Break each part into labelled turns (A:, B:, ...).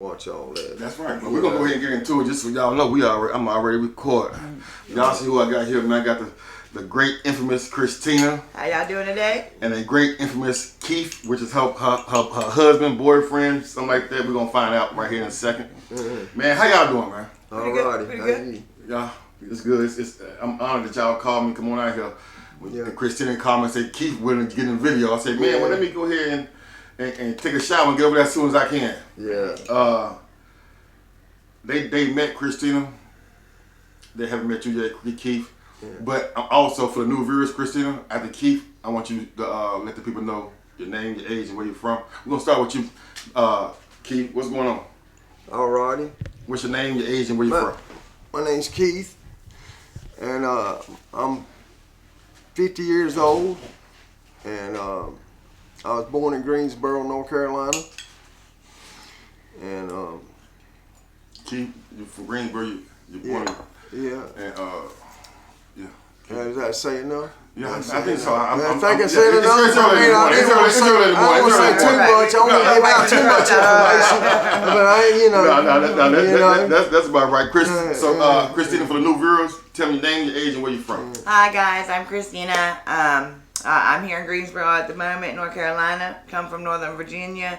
A: Watch all that.
B: That's right. But we're gonna go ahead and get into it just so y'all know I'm already recording. Y'all see who I got here, man. I got the great infamous Christina.
C: How y'all doing today?
B: And a great infamous Keith, which is her husband, boyfriend, something like that. We're gonna find out right here in a second. Man, how y'all doing, man?
A: Alrighty.
C: Pretty good.
B: Yeah, it's good. I'm honored that y'all called me. Come on out here. And Christina called me and said Keith willing to get in the video. I said, man, well, let me go ahead and take a shower and get over there as soon as I can.
A: Yeah.
B: They met Christina. They haven't met you yet, Keith. Yeah. But also for the new viewers, Christina, after Keith, I want you to let the people know your name, your age, and where you're from. We're gonna start with you, Keith. What's going on?
A: Alrighty.
B: What's your name, your age, and where you're from?
A: My name's Keith, and I'm 50 years old, and I was born in Greensboro, North Carolina. And
B: Keith, you're from Greensboro. You're born in,
A: yeah.
B: And
A: Does that say enough?
B: Yeah, I think so.
A: I think I said enough. I didn't want to say too much. I don't want to give out too much information. But I,
B: that's about right, Chris. So, Christina, for the new viewers, tell me your name, your age, and where you're from.
C: Hi guys, I'm Christina. I'm here in Greensboro at the moment, North Carolina. Come from Northern Virginia.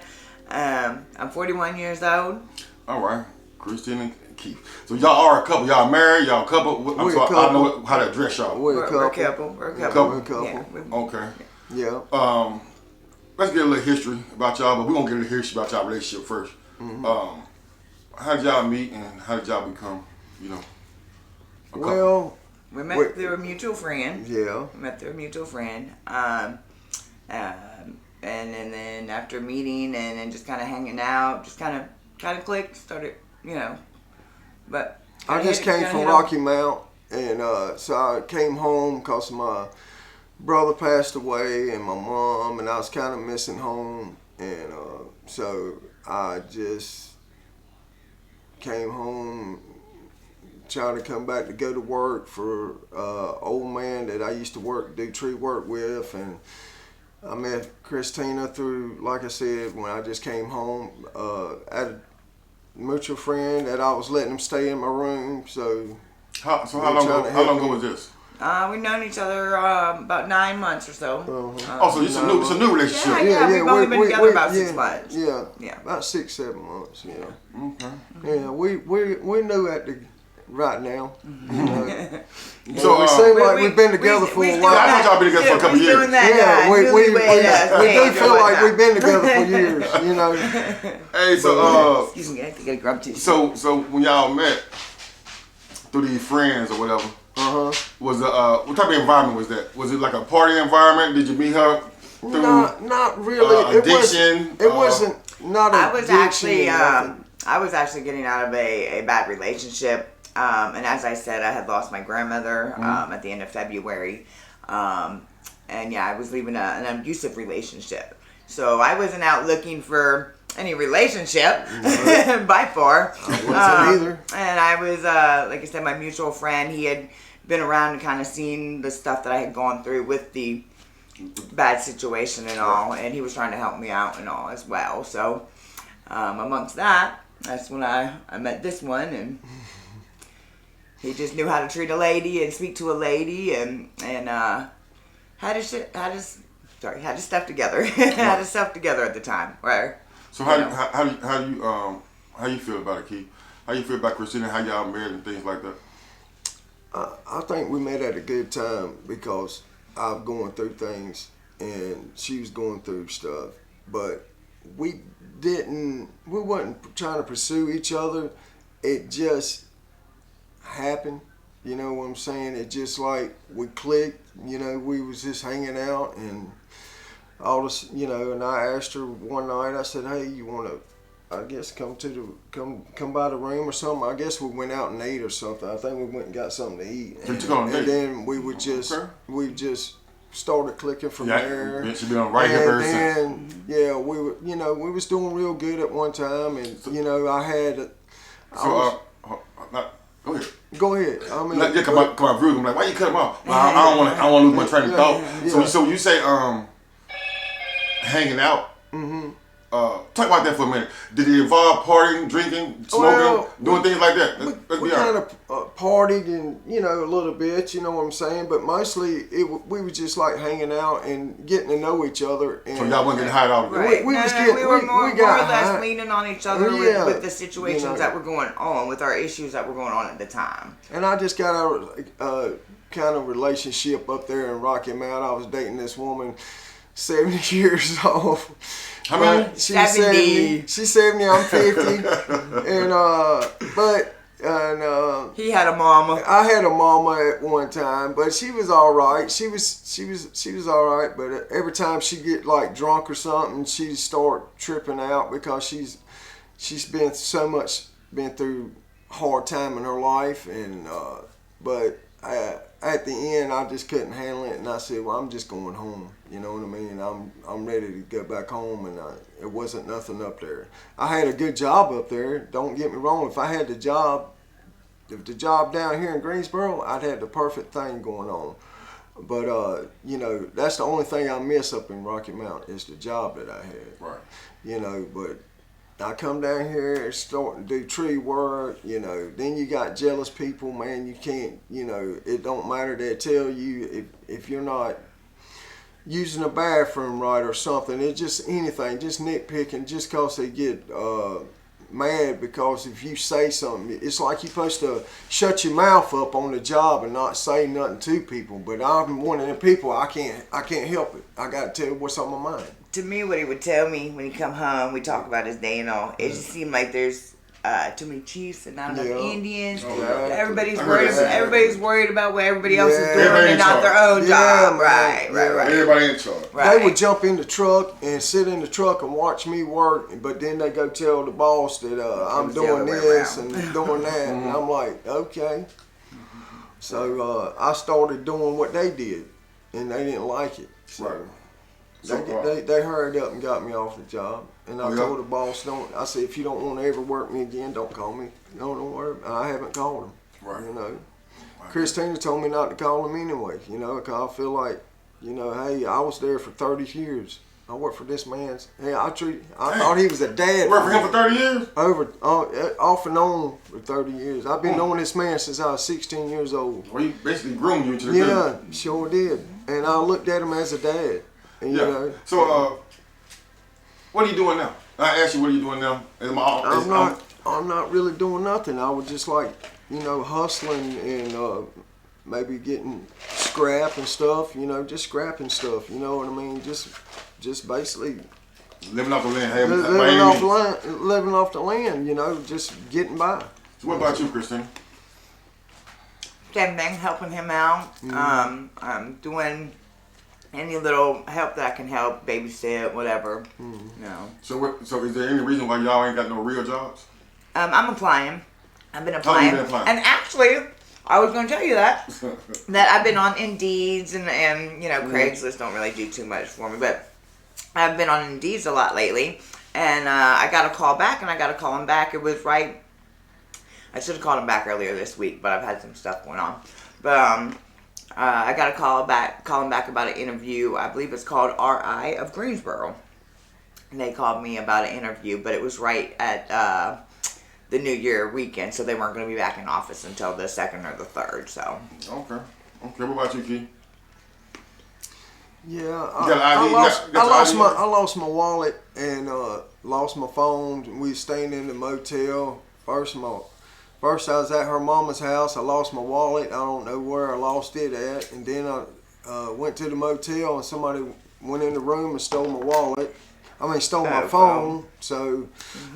C: I'm 41 years old.
B: All right, Christina and Keith. So y'all are a couple. Y'all married. Y'all a couple.
A: We're a couple.
B: I know how to address y'all.
A: We're a couple.
C: We're a couple.
A: Yeah.
B: Okay.
A: Yeah.
B: Let's get a little history about y'all, but we're gonna get a little history about y'all relationship first.
A: Mm-hmm.
B: How did y'all meet and how did y'all become, a couple?
A: Well,
C: we met through a mutual friend.
A: Yeah.
C: We met through a mutual friend. And then after meeting and then just kind of hanging out, just kind of clicked, started, But
A: I just came from Rocky Mount, and so I came home because my brother passed away and my mom, and I was kind of missing home, and so I just came home, trying to come back to go to work for old man that I used to do tree work with, and I met Christina through, like I said, when I just came home at a mutual friend that I was letting him stay in my room. So
B: how long ago was this?
C: We've known each other about 9 months or so.
B: So it's a new relationship.
C: Yeah, we've only been together about 6 months.
A: Yeah, about 6-7 months. Yeah.
B: Okay.
A: Yeah, we knew at the right now.
B: So
A: it seems like we've been together for a while.
B: I thought y'all been together for a couple years.
A: We do feel like we've been together for years.
B: Hey, so
C: excuse me, I have to get a grub tissue.
B: So when y'all met through these friends or whatever, was what type of environment was that? Was it like a party environment? Did you meet her through
A: not really.
B: Addiction?
A: It wasn't not addiction.
C: I was actually getting out of a bad relationship. And as I said, I had lost my grandmother at the end of February. And I was leaving an abusive relationship. So I wasn't out looking for any relationship by far.
A: I wasn't either.
C: And I was, like I said, my mutual friend, he had been around and kind of seen the stuff that I had gone through with the bad situation and all. And he was trying to help me out and all as well. So amongst that's when I met this one, and he just knew how to treat a lady and speak to a lady, and had his stuff together. Had his stuff together at the time, right?
B: So how you feel about it, Keith? How you feel about Christina? How y'all married and things like that?
A: I think we met at a good time because I was going through things and she was going through stuff, but we wasn't trying to pursue each other. It just happened. You know what I'm saying? It just like we clicked. We was just hanging out and all this. And I asked her one night. I said, "Hey, you want to? I guess come by the room or something." I guess we went out and ate or something. I think we went and got something to eat. And then we would just started clicking from there.
B: She been on right here
A: and then, we were, we was doing real good at one time, and I had.
B: Go ahead.
A: Go ahead. I mean,
B: come on, rude. I'm like, why you cut him off? Well, I don't want to lose my train of thought. So you say hanging out. talk about that for a minute. Did it involve partying, drinking, smoking, doing things like that? Let's
A: we
B: be
A: kind
B: honest.
A: of partied and, a little bit, you know what I'm saying? But mostly we were just like hanging out and getting to know each other. And
B: So y'all wasn't getting high out there.
C: Right.
A: We
C: no,
A: was
C: no,
A: getting-
C: we were
A: we
C: more or
A: got
C: less
A: high.
C: leaning on each other
A: Yeah,
C: with the situations
A: you know.
C: that were going on, with our issues that were going on at the time.
A: And I just got a kind of relationship up there in Rocky Mount. I was dating this woman, 70 years old.
B: How many?
A: But she's
C: 70.
A: She's 70, I'm 50. And
C: He had a mama.
A: I had a mama at one time, but she was all right. She was all right, but every time she get like drunk or something, she'd start tripping out because she's been through hard time in her life, and but at the end I just couldn't handle it, and I said, well, I'm just going home. You know what I mean? I'm ready to go back home, and it wasn't nothing up there. I had a good job up there. Don't get me wrong. If the job down here in Greensboro, I'd have the perfect thing going on. But that's the only thing I miss up in Rocky Mount is the job that I had.
B: Right.
A: But I come down here and start to do tree work, then you got jealous people, man. You can't, it don't matter. They tell you if you're not using a bathroom right or something, it's just anything, just nitpicking, just cause they get mad because if you say something, it's like you're supposed to shut your mouth up on the job and not say nothing to people. But I'm one of them people, I can't help it. I gotta tell you what's on my mind.
C: To me, what he would tell me when he come home, we talk about his day and all, it just seemed like there's too many chiefs and not enough Indians.
A: Oh, yeah.
C: Everybody's
B: I heard
C: worried.
B: that.
C: Everybody's worried about what everybody else is
A: Yeah.
C: doing
B: Everybody in
C: and not their
B: charge.
C: own
A: Yeah,
C: job.
A: man.
C: Right.
A: Yeah.
B: Everybody in charge.
C: Right.
A: They would jump in the truck and sit in the truck and watch me work, but then they go tell the boss that I'm
C: was the
A: doing
C: other way
A: this
C: around.
A: and doing that, and I'm like, okay. So I started doing what they did, and they didn't like it. So
B: Right. So,
A: they hurried up and got me off the job, and I
B: Yeah.
A: told the boss, I said, if you don't want to ever work me again, don't call me. No, don't worry. I haven't called him.
B: Right.
A: Christina told me not to call him anyway, because I feel like, hey, I was there for 30 years. I worked for this man's. Hey, I thought he was a dad.
B: You worked for him for 30 years?
A: Off and on for 30 years. I've been knowing this man since I was 16 years old.
B: Well, he basically groomed you into the
A: Yeah,
B: business.
A: sure did. And I looked at him as a dad. And,
B: Yeah. So, what are you doing now? I asked you, what are you doing now?
A: I'm not really doing nothing. I was just like, hustling and maybe getting scrap and stuff, just scrapping stuff, you know what I mean? Just basically
B: living off the land,
A: living off the land, just getting by.
B: So what about you, Christina?
C: Same thing, helping him out. I'm doing any little help that I can help, babysit, whatever.
B: So is there any reason why y'all ain't got no real jobs?
C: I'm applying. I've been
B: How long
C: applying.
B: you been applying?
C: And actually, I was going to tell you that I've been on Indeeds and Craigslist don't really do too much for me, but I've been on Indeeds a lot lately, and I got a call back, and I got to call him back. It was right. I should have called him back earlier this week, but I've had some stuff going on. But I got to call him back about an interview. I believe it's called RI of Greensboro. And they called me about an interview, but it was right at the New Year weekend, so they weren't going to be back in office until the 2nd or the 3rd. So.
B: Okay. What about you, Key?
A: Yeah,
B: I
A: lost my wallet and lost my phone. We was staying in the motel. First I was at her mama's house. I lost my wallet. I don't know where I lost it at. And then I went to the motel and somebody went in the room and stole my wallet. Stole my phone. So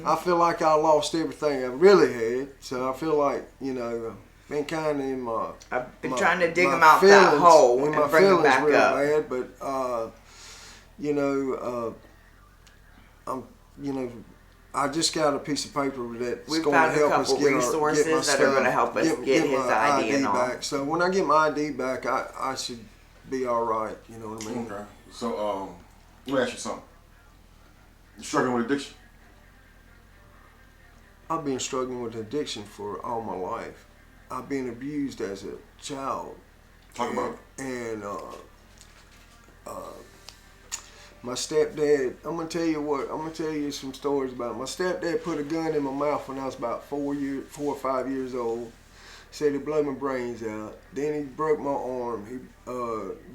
A: I feel like I lost everything I really had. So I feel like, been kind of in my.
C: I've been trying to dig them out that hole and bring them back
A: real
C: up.
A: Bad, but I just got a piece of paper that's
C: We've
A: going to
C: found a
A: help us
C: couple
A: get
C: resources
A: my
C: that
A: stuff,
C: are going to help us get his
A: my
C: ID and all.
A: back. So when I get my ID back, I should be all right. You know what I mean?
B: Okay. So let me ask you something. You struggling with addiction?
A: I've been struggling with addiction for all my life. I've been abused as a child.
B: Talk about it.
A: And My stepdad, I'm gonna tell you some stories about it. My stepdad put a gun in my mouth when I was about 4 or 5 years old. Said he blew my brains out. Then he broke my arm. He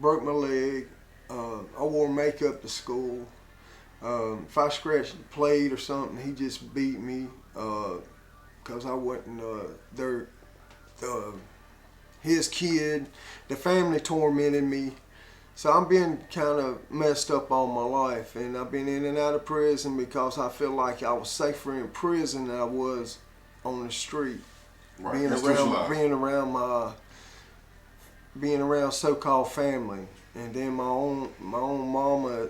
A: broke my leg. I wore makeup to school. If I scratched a plate or something, he just beat me because I wasn't his kid. The family tormented me. So I'm being kind of messed up all my life, and I've been in and out of prison because I feel like I was safer in prison than I was on the street.
B: Right.
A: Being around so-called family. And then my own mama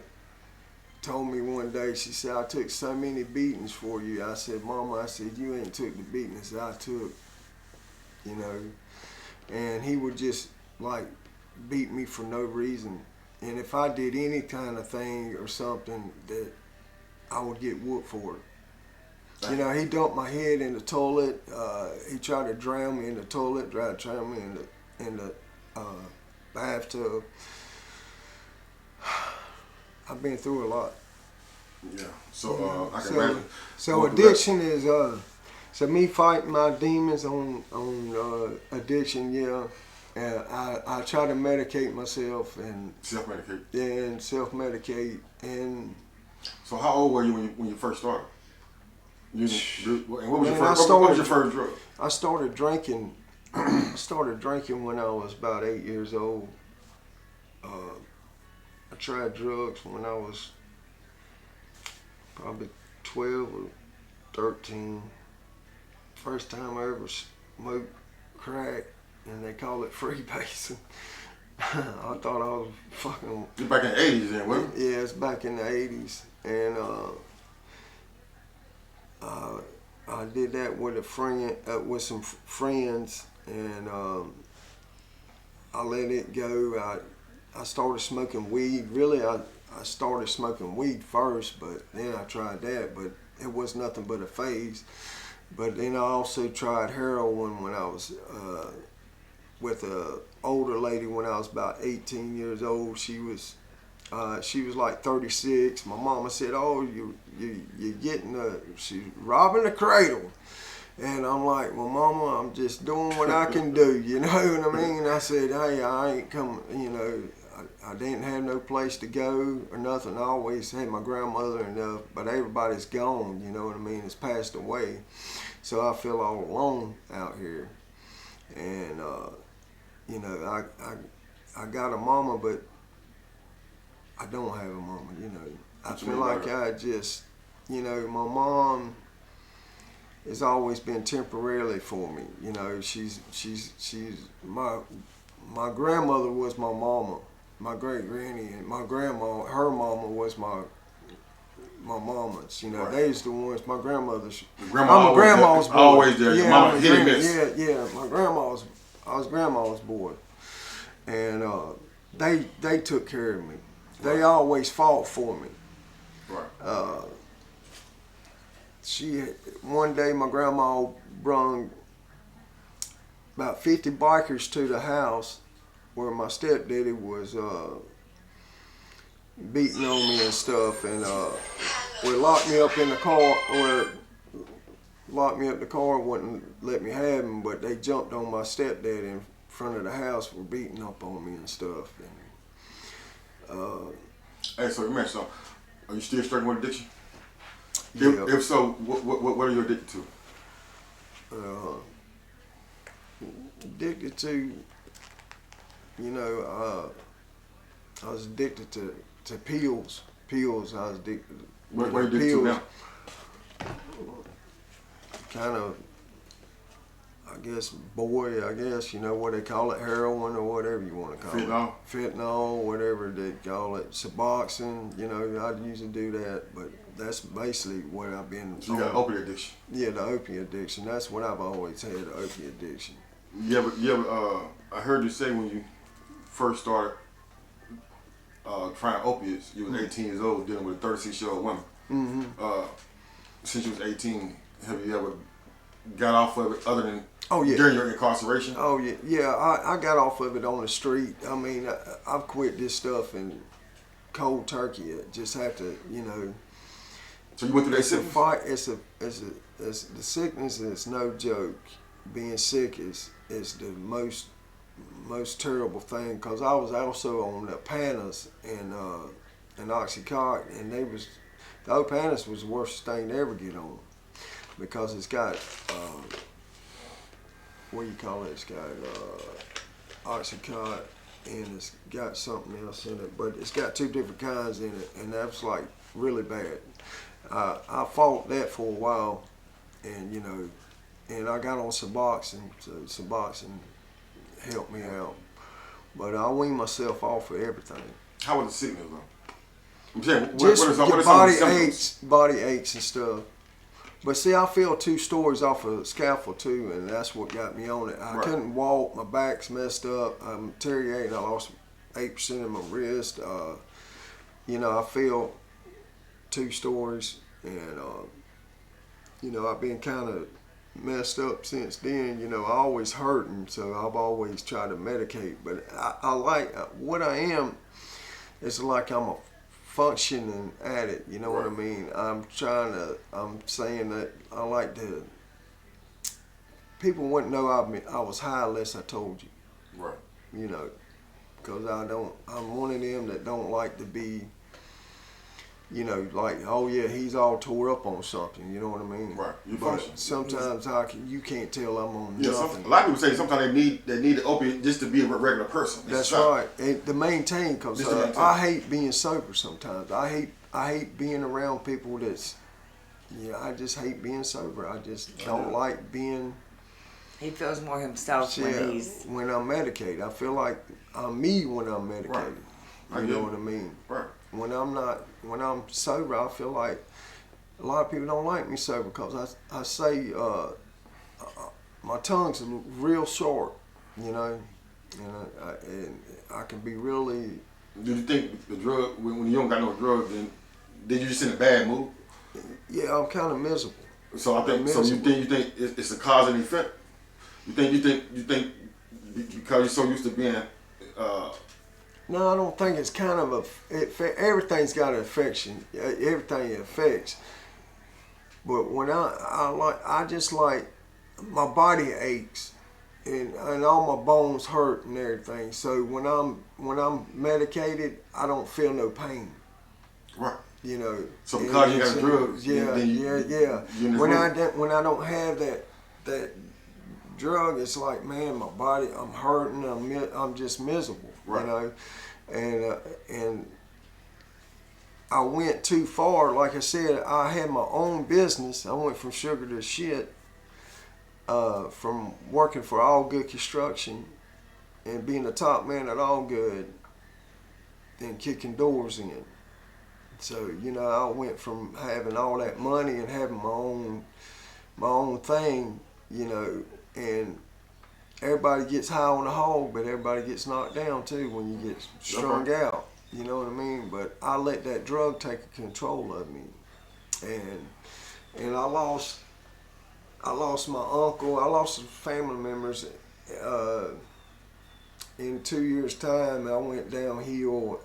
A: told me one day, she said, I took so many beatings for you. I said, Mama, I said, you ain't took the beatings I took, you know. And he would just like beat me for no reason. And if I did any kind of thing or something, that I would get whooped for it. You know, he dumped my head in the toilet. He tried to drown me in the toilet, tried to drown me in the bathtub. I've been through a lot.
B: Yeah. So I can imagine.
A: So addiction is so me fighting my demons on addiction. Yeah, and I try to medicate myself and
B: self-medicate.
A: Yeah, and self-medicate. And
B: so how old were you when you first started? And what was your first drug?
A: I started drinking. I started drinking when I was about 8 years old. I tried drugs when I was probably 12 or 13. First time I ever smoked crack, and they call it freebasing. I thought I was fucking...
B: You're back in the 80s then, wasn't it?
A: Yeah, it's back in the 80s. And I did that with a friend, with some friends, and I let it go. I started smoking weed. Really, I started smoking weed first, but then I tried that, but it was nothing but a phase. But then I also tried heroin when I was with a older lady when I was about 18 years old. She was like 36. My mama said, "Oh, you're getting she's robbing the cradle." And I'm like, "Well, Mama, I'm just doing what I can do, you know what I mean?" I said, "Hey, I ain't coming, you know, I didn't have no place to go or nothing. I always had my grandmother and stuff, but everybody's gone, you know what I mean? It's passed away. So I feel all alone out here. And, you know, I got a mama, but I don't have a mama, you know. I feel like I just, you know, my mom has always been temporarily for me. You know, she's my grandmother was my mama, my great granny, and my grandma, her mama was my mamas. You know, right. They was the ones. My grandmother's. I'm a grandma's boy.
B: Always there.
A: Yeah,
B: Mama hit and miss.
A: Yeah. My grandma's. I was grandma's boy, and they took care of me. They right. always fought for me.
B: Right.
A: One day my grandma brung about 50 bikers to the house where my stepdaddy was beating on me and stuff, and locked me up in the car, wouldn't let me have him, but they jumped on my stepdad in front of the house, were beating up on me and stuff. And,
B: hey, so you mentioned, are you still struggling with addiction?
A: Yeah.
B: If so, what are you addicted to?
A: Addicted to, you know, I was addicted to pills. Pills, I was addicted to.
B: What are you addicted to now?
A: Kind of, I guess, you know what they call it, heroin or whatever you want to call it. Fentanyl, whatever they call it. Suboxone, you know, I'd usually do that, but that's basically what I've been.
B: So you got opiate addiction?
A: Yeah, the opiate addiction. That's what I've always had, the opiate addiction.
B: You ever, I heard you say when you first started trying opiates, you was 18 years old dealing with a 36-year-old woman.
A: Mm-hmm.
B: Since you was 18, have you ever got off of it other than
A: during
B: your incarceration?
A: Oh, yeah. I got off of it on the street. I mean, I've quit this stuff in cold turkey. It just have to, you know.
B: So you went through that
A: It's a
B: sickness?
A: fight. It's the sickness is no joke. Being sick is the most terrible thing. Cause I was also on the Panas and Oxycontin, and the Opanas was the worst thing to ever get on, because it's got what do you call it? It's got Oxycontin, and it's got something else in it, but it's got 2 different kinds in it, and that's like really bad. I fought that for a while, and you know, and I got on Suboxone, so Suboxone helped me out. But I weaned myself off of everything.
B: How was the sickness though? I'm saying,
A: Just
B: what are
A: your
B: some of the
A: body
B: symptoms?
A: body aches and stuff. But see, I fell 2 stories off a scaffold too, and that's what got me on it. I
B: Right.
A: couldn't walk. My back's messed up. I'm deteriorating. I lost 8% of my wrist. You know, I fell 2 stories, and you know, I've been kind of messed up since then. You know, I always hurting, so I've always tried to medicate. But I like what I am. It's like I'm a functioning addict. You know what I mean? I'm saying that I like to. People wouldn't know I was high unless I told you.
B: Right.
A: You know, because I'm one of them that don't like to be, you know, like, oh yeah, he's all tore up on something. You know what I mean?
B: Right. You
A: But
B: function.
A: sometimes you can't tell I'm on
B: Yeah,
A: nothing.
B: a lot of people say sometimes they need the opiate just to be a regular person. It's
A: That's
B: a shot.
A: right. And to maintain, because
B: Just to maintain.
A: I hate being sober sometimes. I hate being around people that's, I just hate being sober. I just don't like being.
C: He feels more himself when he's.
A: When I'm medicated. I feel like I'm me when I'm medicated.
B: Right.
A: You know what I mean?
B: Right.
A: When I'm sober, I feel like a lot of people don't like me sober because I say my tongue's real short, you know, and I can be really.
B: Do you think the drug, when you don't got no drugs, then did you just in a bad mood?
A: Yeah, I'm kind of miserable.
B: So I think. So you think it's a cause and effect? You think because you're so used to being.
A: No, I don't think it's kind of everything's got an affection. Everything affects. But when I just like, my body aches, and all my bones hurt and everything. So when I'm medicated, I don't feel no pain.
B: Right.
A: You know.
B: So because you got drugs,
A: yeah. When I don't have that drug, it's like, man, my body, I'm hurting. I'm just miserable.
B: Right.
A: You know, and I went too far. Like I said, I had my own business. I went from sugar to shit. From working for All Good Construction and being the top man at All Good and kicking doors in. So, you know, I went from having all that money and having my own thing, you know, and everybody gets high on the hog, but everybody gets knocked down too when you get strung out. You know what I mean? But I let that drug take control of me, and I lost my uncle. I lost some family members. In 2 years' time, I went downhill.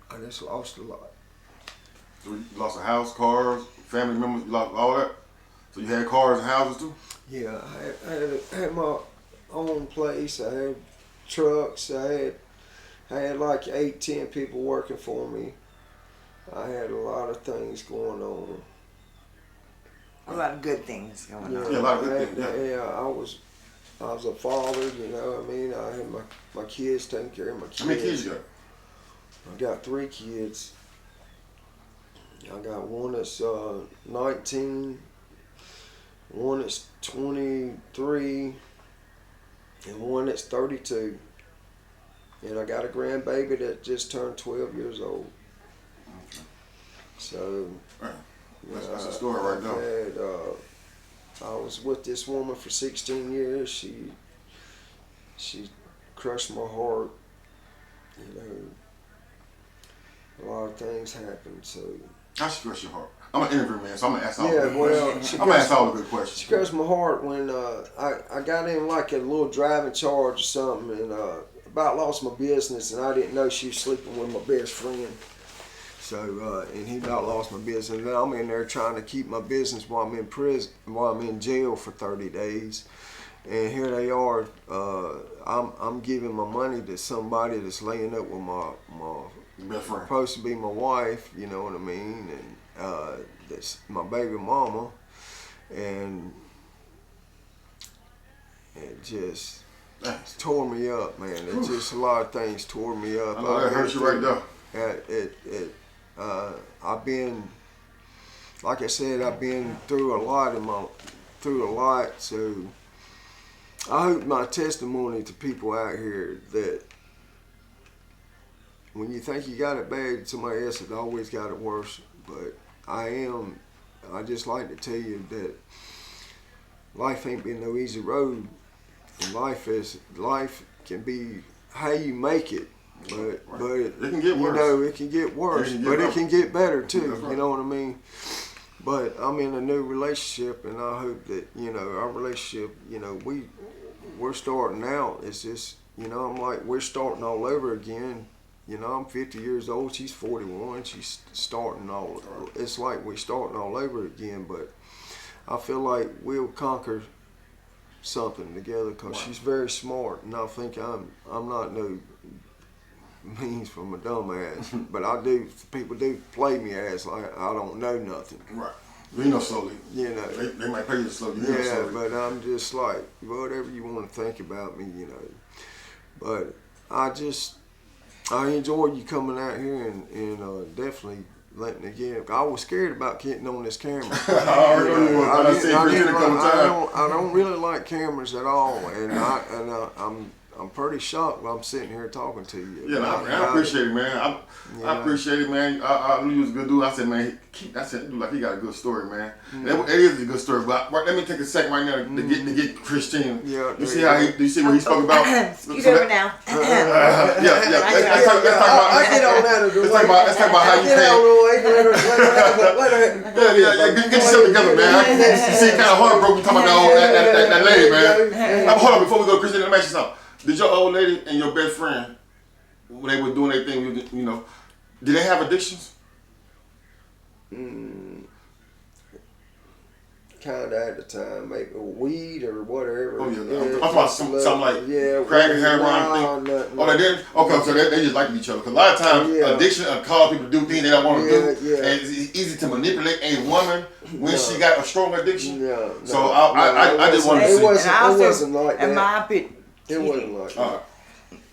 A: I just lost a lot.
B: So you lost a house, cars, family members, you lost all that. So you had cars and houses too.
A: Yeah, I had my own place. I had trucks. I had like 8-10 people working for me. I had a lot of things going on.
C: A lot of good things going on.
B: Yeah, a lot of good things.
A: Yeah, I was a father. You know what I mean? I had my kids, taking care of my kids.
B: How many kids you got?
A: I got 3 kids. I got one that's 19, one that's 23, and one that's 32. And I got a grandbaby that just turned 12 years old.
B: Okay.
A: So
B: Right. That's a story right there.
A: I was with this woman for 16 years. She crushed my heart. You know, a lot of things happened. So
B: How she crossed your heart? I'm an interviewer, man, so I'm gonna ask all.
A: Yeah,
B: the good
A: well,
B: questions. I'm gonna ask all the good questions.
A: She crossed my heart when I got in like a little driving charge or something, and about lost my business, and I didn't know she was sleeping with my best friend. So, and he about lost my business. And then I'm in there trying to keep my business while I'm in prison, while I'm in jail for 30 days. And here they are. I'm giving my money to somebody that's laying up with my
B: best friend.
A: Supposed to be my wife. You know what I mean? And that's my baby mama. And it just tore me up, man. It's just a lot of things tore me up.
B: I know that hurts you right there.
A: I've been, like I said, I've been through a lot. So I hope my testimony to people out here that when you think you got it bad, somebody else has always got it worse. But I just like to tell you that life ain't been no easy road. And life can be how you make it. But
B: it can get worse.
A: You know, it can get worse, but it can get better too.
B: Right.
A: You know what I mean? But I'm in a new relationship, and I hope that, you know, our relationship, you know, we're starting out. It's just, you know, I'm like, we're starting all over again. You know, I'm 50 years old. She's 41. She's starting all. It's like we're starting all over again. But I feel like we'll conquer something together because she's very smart, and I think I'm not no means from a dumbass, but people do play me as like I don't know nothing.
B: Right. You know slowly.
A: You know.
B: They might pay you slowly. You
A: Yeah,
B: know slowly.
A: but I'm just like, whatever you want to think about me, you know. But I enjoyed you coming out here and definitely letting it get. I was scared about getting on this camera. I don't really like cameras at all, and I'm pretty shocked when I'm sitting here talking to you.
B: Yeah, I appreciate it, man. I appreciate it, man. I knew you was a good dude. I said, man, dude, like he got a good story, man. It is a good story. But let me take a second right now to get Christina.
A: Yeah,
B: you see how you see what he spoke about?
C: Scoot over now.
B: Yeah. Let's talk about
A: Let's talk about how you
B: get yourself together, man. You see, kind of heartbroken talking about that lady, man. Hold on, before we go, Christina, let me ask you something. Did your old lady and your best friend, when they were doing their thing, you know, did they have addictions?
A: Kind of at the time, maybe weed or whatever.
B: Oh yeah, I'm talking about something like crack and heroin. Oh, they didn't? Okay, so they just liked each other. Because a lot of times, addiction cause people to do things they don't want to do.
A: Yeah.
B: And it's easy to manipulate a woman when she got a strong addiction.
A: Yeah.
B: So I just wanted to see.
A: It wasn't like that.
C: In my opinion,
A: it wasn't like that.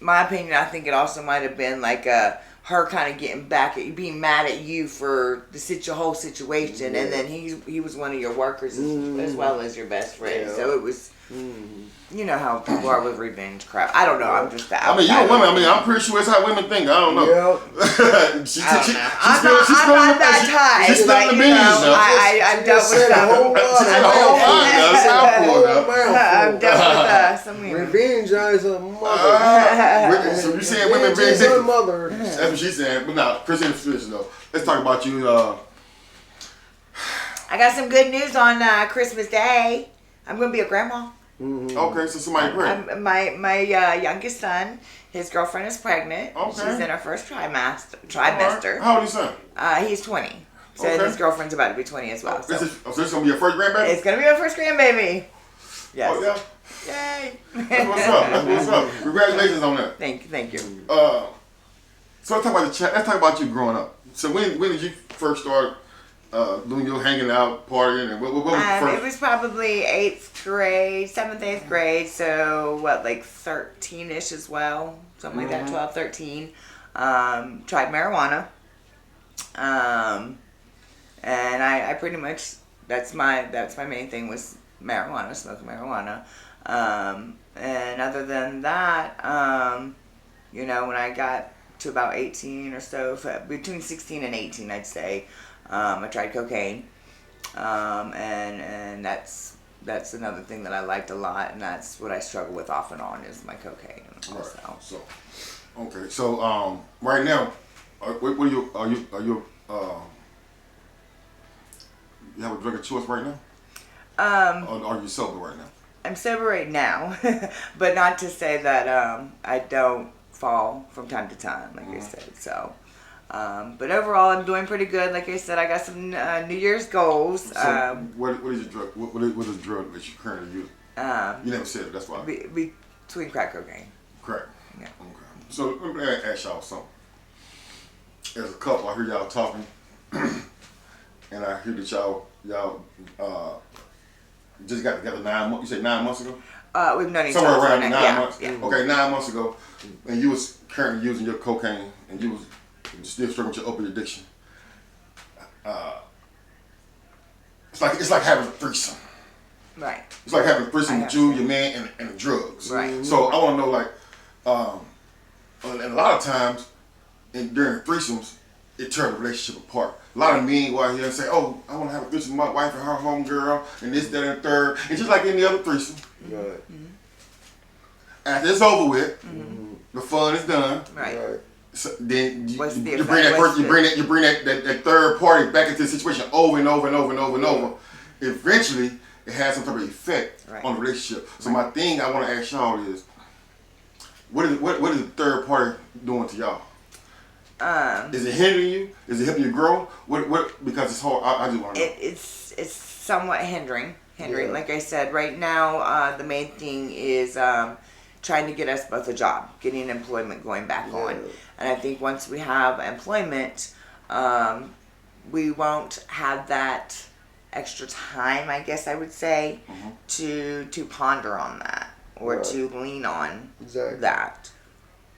C: My opinion, I think it also might have been like her kind of getting back at you, being mad at you for the whole situation, and then he was one of your workers as well as your best friend. Yeah. So it was, you know how people are with revenge crap. I don't know. I'm just that.
B: I mean, you're a woman. I mean, I'm pretty sure it's how women think. I don't know.
A: Yeah.
C: I'm not that type.
B: She's not the beans, though.
C: I've dealt with I've dealt with some women.
A: Revenge is a mother.
B: So you saying women being
A: a mother.
B: That's what she's saying. But now, Christina, though. Let's talk about you.
C: I got some good news on Christmas Day. I'm going to be a grandma.
B: Mm-hmm. Okay, so somebody pregnant.
C: My youngest son, his girlfriend is pregnant.
B: Okay.
C: She's in her first trimester.
B: Right. How old is your son?
C: He's 20. So his girlfriend's about to be 20 as well.
B: So this is going to be your first grandbaby?
C: It's going to be my first grandbaby. Yes.
B: Oh, yeah?
C: Yay.
B: That's what's up. Congratulations on that.
C: Thank you.
B: So let's talk about you growing up. So when did you first start doing your hanging out, partying, and what was first?
C: It was probably 7th, 8th grade. So like 13-ish as well, something like that, 12, 13. Tried marijuana, and I pretty much that's my main thing was marijuana, smoking marijuana, and other than that, you know, when I got to about 18 or so, between 16 and 18, I'd say. I tried cocaine, and that's another thing that I liked a lot, and that's what I struggle with off and on is my cocaine.
B: Right. So right now, are you you have a drug of choice right now? Or are you sober right now?
C: I'm sober right now, but not to say that I don't fall from time to time, like I said. So, but overall, I'm doing pretty good. Like I said, I got some New Year's goals.
B: So what is your drug? What is the drug that you currently use? You never said it. That's why.
C: Between crack cocaine.
B: Crack.
C: Yeah.
B: Okay. So let me ask y'all something. As a couple, I hear y'all talking, and I hear that y'all just got together 9 months. You say 9 months ago?
C: We've known each
B: Somewhere
C: other
B: around
C: for
B: 9 months.
C: Yeah.
B: Okay, 9 months ago, and you was currently using your cocaine, and you was still struggling with your opiate addiction. It's like having a threesome.
C: Right.
B: It's like having a threesome with you, your man, and the drugs.
C: Right.
B: So I want to know, like, and a lot of times during threesomes, it turned the relationship apart. A lot of men go out here and say, "Oh, I want to have a threesome with my wife and her homegirl, and this, that, and the third." And just like any other threesome,
A: Right.
B: after it's over with, the fun is done.
C: Right.
A: Right.
B: So then you
C: What's the
B: bring
C: effect?
B: that
C: What's
B: person, you bring that third party back into the situation over and over and over and over and over. Eventually, it has some type of effect on the relationship. So my thing I want to ask y'all is, what is the third party doing to y'all? Is it hindering you? Is it helping you grow? What? Because it's hard. I just want to know.
C: It's somewhat hindering.
A: Yeah.
C: Like I said, right now the main thing is trying to get us both a job, getting employment going back on. And I think once we have employment, we won't have that extra time, I guess I would say, to ponder on that or to lean on that.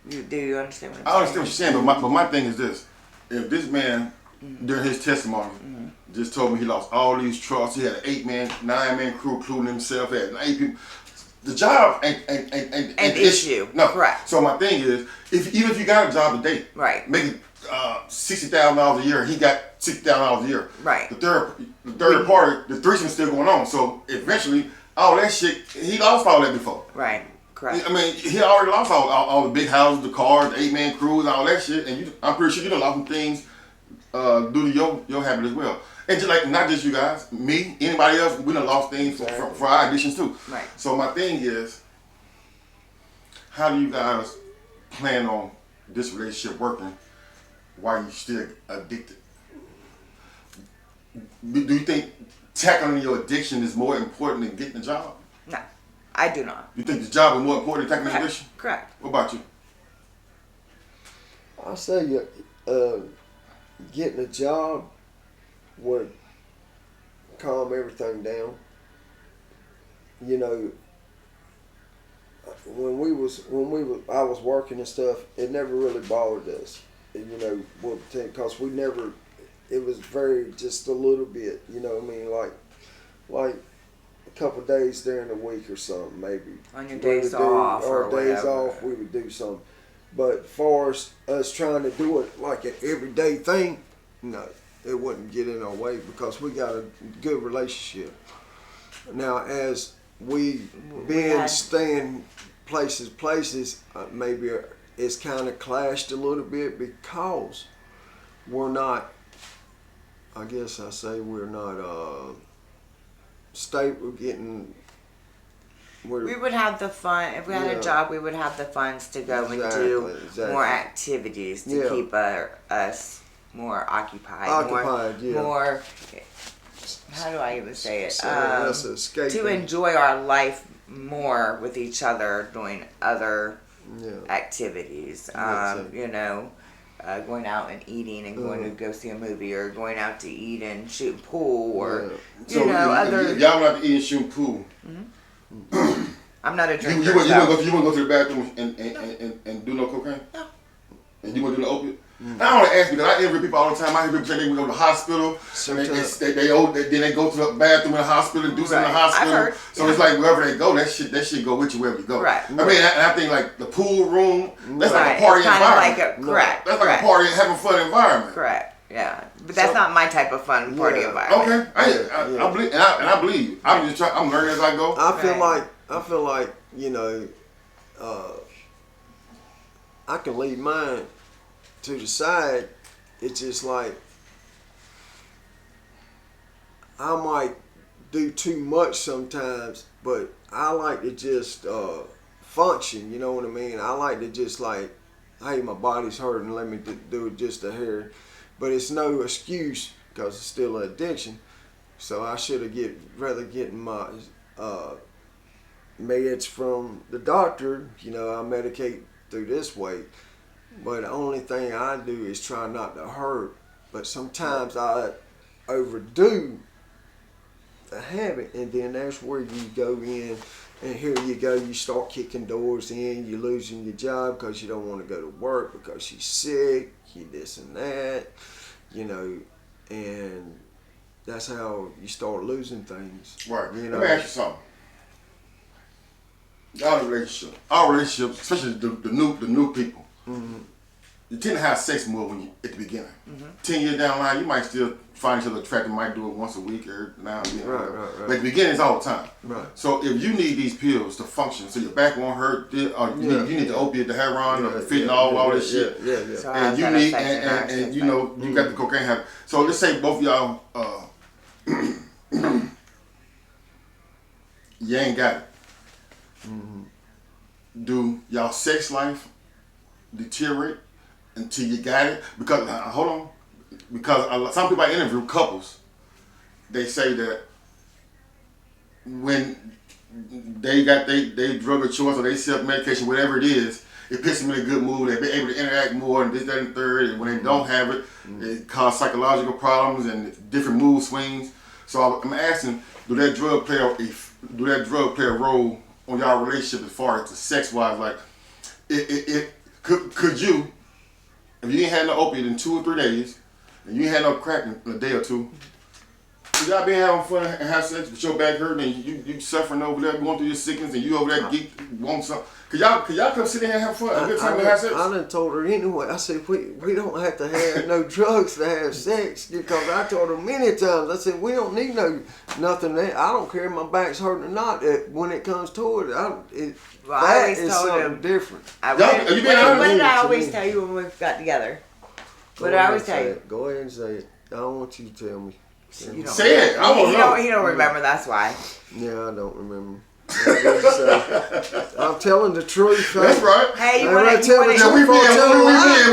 C: Do you understand what I'm saying?
B: I understand what you're saying, but my thing is this: if this man during his testimony just told me he lost all these trucks, he had an 8-man, 9-man crew, including himself, had 8 people. The job ain't
C: an issue.
B: No,
C: Correct.
B: So my thing is, even if you got a job today,
C: Right.
B: making $60,000 a year, he got $60,000 a year.
C: Right.
B: The third party, the threesome is still going on. So eventually, all that shit, he lost all that before.
C: Right. Correct.
B: I mean, he already lost all the big houses, the cars, the 8-man crews, all that shit, and I'm pretty sure you done lost some things due to your habit as well. And just like, not just you guys, me, anybody else, we done lost things for our addictions too.
C: Right.
B: So my thing is, how do you guys plan on this relationship working while you still addicted? Do you think tackling your addiction is more important than getting a job?
C: No, I do not.
B: You think the job is more important than tackling your addiction?
C: Correct.
B: What about you?
A: I say getting a job would calm everything down. You know, I was working and stuff, it never really bothered us. You know, because we never. It was very just a little bit. You know what I mean? Like a couple of days during the week or something, maybe.
C: On your days off or
A: days
C: whatever.
A: off, we would do something. But for us trying to do it like an everyday thing, no, it wouldn't get in our way because we got a good relationship. Now, as we staying places, maybe it's kind of clashed a little bit because we're not. I guess I say we're not stable.
C: We would have the fun if we had a job. We would have the funds to go and do more activities to keep us more occupied. More. How do I even say it? To enjoy our life more with each other, doing other activities. You know. Going out and eating and going to go see a movie or going out to eat and shoot pool or other.
B: Y'all went out to eat and shoot pool.
C: Mm-hmm. I'm not a drinker.
B: You wouldn't go to the bathroom and do no cocaine?
C: No.
B: And you wouldn't do no opiate? I want to ask because I interview people all the time. I hear people say they go to the hospital, and then they go to the bathroom in the hospital and do something in the hospital.
C: I've heard.
B: So it's like wherever they go, that shit go with you wherever you go.
C: Right.
B: I mean, and I think like the pool room, that's like a party environment.
C: Correct.
B: That's like a party, having fun environment.
C: Correct. Yeah, but that's not my type of fun party environment.
B: Okay, I believe, and I believe you. I'm just I'm learning as I go.
A: I feel like you know, I can leave mine to the side. It's just like I might do too much sometimes, but I like to just function. You know what I mean? I like to just like, hey, my body's hurting. Let me do it just a hair, but it's no excuse because it's still an addiction. So I should have rather getting my meds from the doctor. You know, I medicate through this way. But the only thing I do is try not to hurt. But sometimes I overdo the habit, and then that's where you go in, and here you go, you start kicking doors in, you're losing your job because you don't want to go to work because you're sick, you this and that, you know, and that's how you start losing things.
B: Right.
A: You know?
B: Let me ask you something. Our relationship, especially the new people,
A: Mm-hmm.
B: you tend to have sex more when you at the beginning. 10 years down the line, you might still find each other attractive, might do it once a week or now and then.
A: Right.
B: But at the beginning, it's all the time.
A: Right.
B: So if you need these pills to function, so your back won't hurt, or you need the opiate, the heroin, or the fentanyl, all this shit.
A: Yeah.
C: So
B: And you need, and you know, you got the cocaine habit. So let's say both of y'all, you ain't got it. Do y'all sex life deteriorate until you got it? Because hold on, because some people I interview couples, they say that when they got they drug of choice or they self medication, whatever it is, it puts them in a good mood. They be able to interact more and this, that, and third. And when they don't have it, it causes psychological problems and different mood swings. So I'm asking, do that drug play a role on y'all relationship as far as the sex wise? Like, could you, if you ain't had no opiate in 2 or 3 days, and you ain't had no crack in a day or two, could y'all be having fun and have sex with your back hurting and you suffering over there, going through your sickness, and you over there want something? Could y'all come sit in here and have fun? A good time to have sex?
A: I done told her anyway. I said, we don't have to have no drugs to have sex, because I told her many times, I said, we don't need nothing. I don't care if my back's hurting or not. When it comes to it, that is something different.
C: What did I always tell you when we got together? What did I always tell you?
A: Go ahead and say it. I don't want you to tell me.
B: Say it. I want to know.
C: He don't remember. That's why.
A: Yeah, I don't remember. I'm telling the truth.
B: That's right.
C: Hey, you
B: we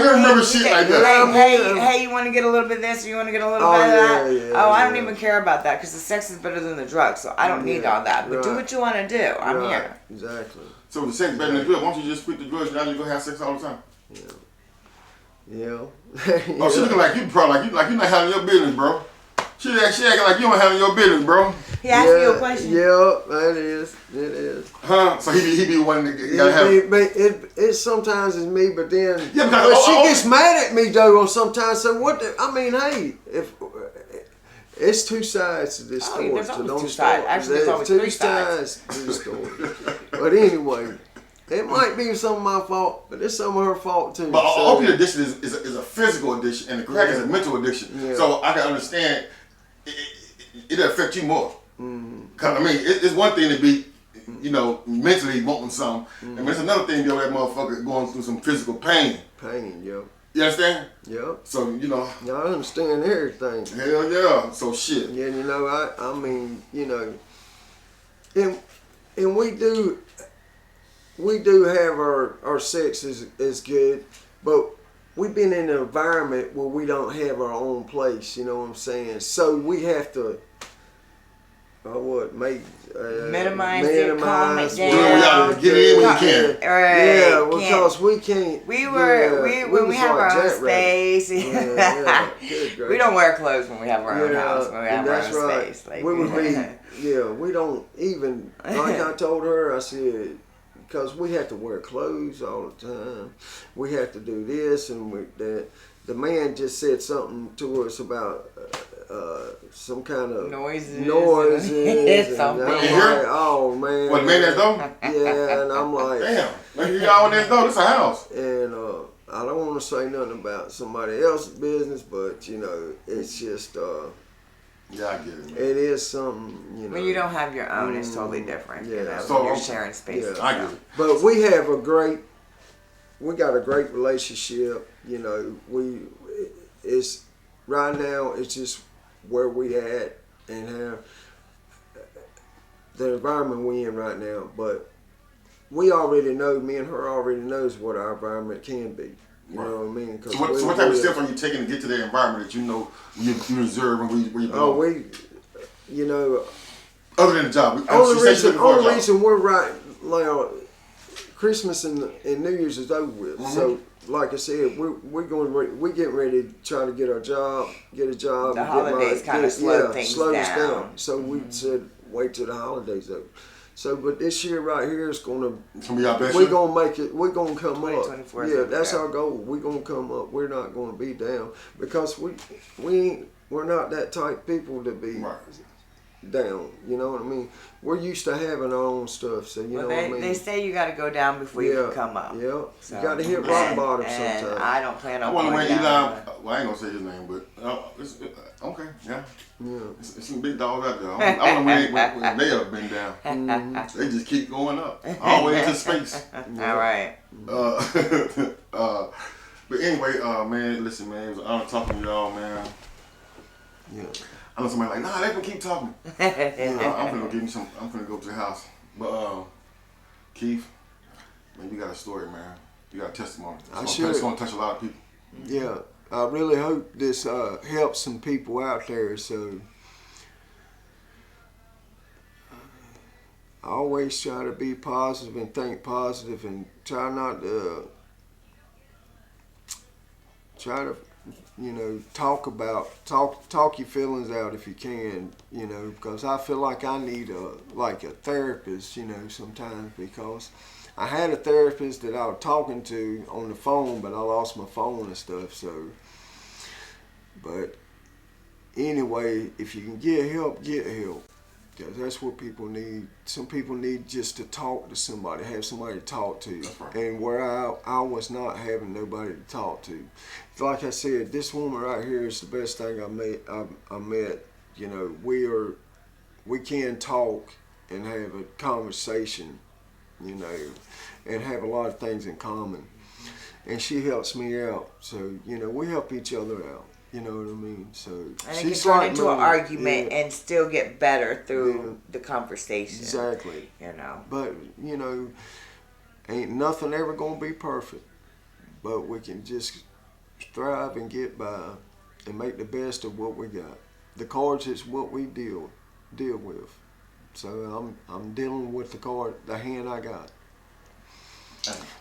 B: remember shit like
C: that. Hey, you want to get a little bit of this, or you want to get a little bit of that?
A: Yeah,
C: I don't even care about that, because the sex is better than the drugs, so I don't need all that. But do what you want to do. I'm here.
A: Exactly.
B: So the sex better than the drugs. Why don't you just quit the drugs and now you go have sex all the time?
A: Yeah.
B: Oh, she looking like you, bro. Like you not having your business, bro. She acting like you don't have your business, bro.
C: He asked me a question.
A: Yeah, it is.
B: Huh? So he be one that gotta have.
A: It sometimes is me, but then
B: because
A: she gets mad at me though. Sometimes, so what? Hey, if it's two sides to this story.
C: There's always two sides. Actually, there's always three sides
A: to the story. But anyway. It might be some of my fault, but it's some of her fault too.
B: But opiate addiction is a physical addiction, and the crack is a mental addiction. Yeah. So I can understand it affect you more. Cause I mean, it's one thing to be, mentally wanting something, and it's another thing to be that motherfucker going through some physical pain.
A: Yep.
B: You understand?
A: Yep.
B: So
A: Yeah, I understand everything.
B: Hell yeah. So shit.
A: Yeah, I mean, and we do have our sex is good, but we've been in an environment where we don't have our own place, you know what I'm saying? So we have to
C: minimize it, calm it down.
B: We gotta get in when you can.
C: Right.
A: Yeah, because we can't.
C: When we have our own space. We don't wear clothes when we have our own house. When we have our own space. Like,
A: we would be. We don't even. Like I told her, I said, because we have to wear clothes all the time. We have to do this and that. The man just said something to us about some kind of noises.
C: It's something.
A: And I'm like, oh man.
B: What, man next door?
A: Yeah, and I'm like,
B: damn, look at y'all next door. This a house.
A: And I don't want to say nothing about somebody else's business, but it's just.
B: Yeah, I get it. Man.
A: It is something,
C: When you don't have your own, it's totally different.
A: Yeah.
C: So you're sharing space.
A: Yeah.
B: I get it.
A: But we got a great relationship. It's right now. It's just where we at. and have the environment we in right now. But we already know, me and her already knows what our environment can be. You know what I mean?
B: So what type of steps are you taking to get to the environment that you know you deserve and where you belong?
A: You know,
B: other than the job.
A: Only reason we're right now, Christmas and New Year's is over with. Mm-hmm. So, like I said, we're getting ready to try to get a job.
C: The holidays kind of slow things down.
A: So we said wait till the holidays over. So, but this year right here is gonna
B: be our best.
A: We're gonna make it. We're gonna come up. Yeah, that's our goal. We're gonna come up. We're not gonna be down because we're not that type people to be down. You know what I mean? We're used to having our own stuff. So you know what I mean.
C: They say you got to go down before you can come up.
A: Yeah,
C: so,
A: you got to hit rock bottom sometimes.
C: I don't plan on.
B: Well, I ain't gonna say his name, but okay, yeah. It's some big dogs out there. I want to when they have been down. Mm-hmm. They just keep going up, all the way into space.
C: All right.
B: But anyway, man, listen, man, it was an honor talking to y'all, man.
A: Yeah.
B: I know somebody like, nah, they can keep talking. I'm finna go give me some. I'm finna go to the house. But Keith, man, you got a story, man. You got a testimony. It's gonna touch a lot of people.
A: Yeah. I really hope this helps some people out there. So I always try to be positive and think positive and try not to talk your feelings out if you can, because I feel like I need a therapist, sometimes, because I had a therapist that I was talking to on the phone, but I lost my phone and stuff. So, but anyway, if you can get help, because that's what people need. Some people need just to talk to somebody, have somebody to talk to.
B: That's right.
A: And where I was not having nobody to talk to. Like I said, this woman right here is the best thing I met. We can talk and have a conversation, and have a lot of things in common. And she helps me out. So, we help each other out. You know what I mean? So
C: and it can turn into an argument and still get better through the conversation.
A: Exactly. But, ain't nothing ever going to be perfect. But we can just thrive and get by and make the best of what we got. The cards is what we deal with. So I'm dealing with the hand I got.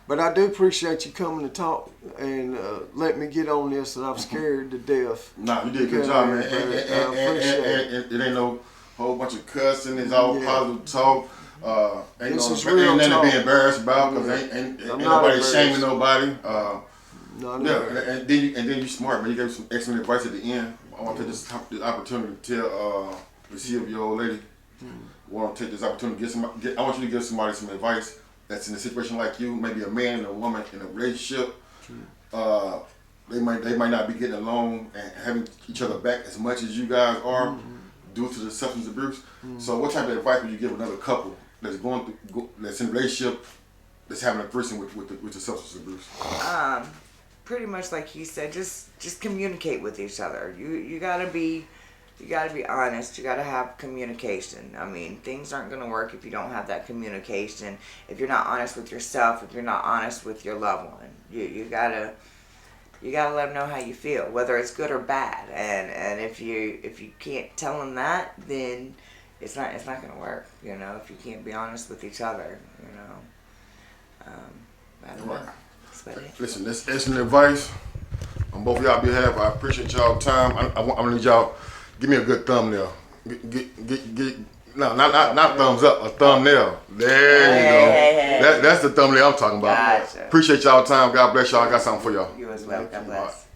A: But I do appreciate you coming to talk and let me get on this, and I'm scared to death.
B: Nah, you did a good job, man. And it ain't no whole bunch of cussing. It's all positive talk. Ain't nothing to be embarrassed about, because ain't nobody shaming nobody. And then you smart, man. You gave some excellent advice at the end. I want to take this opportunity to tell the CEO lady. I want to take this opportunity to I want you to give somebody some advice that's in a situation like you, maybe a man and a woman in a relationship. They might not be getting along and having each other back as much as you guys are due to the substance abuse. So what type of advice would you give another couple that's that's in a relationship that's having a threesome with the substance abuse?
C: Pretty much like he said, just communicate with each other. You gotta be honest. You gotta have communication. I mean, things aren't gonna work if you don't have that communication. If you're not honest with yourself, if you're not honest with your loved one, you gotta let them know how you feel, whether it's good or bad. And if you can't tell them that, then it's not gonna work. If you can't be honest with each other, I don't know.
B: Listen, that's excellent advice on both of y'all behalf. I appreciate y'all time. I'm gonna need y'all give me a good thumbnail. Not thumbs up, a thumbnail. There you go. That's the thumbnail I'm talking about.
C: Gotcha.
B: Appreciate y'all time. God bless y'all. I got something for y'all.
C: You as well. God bless.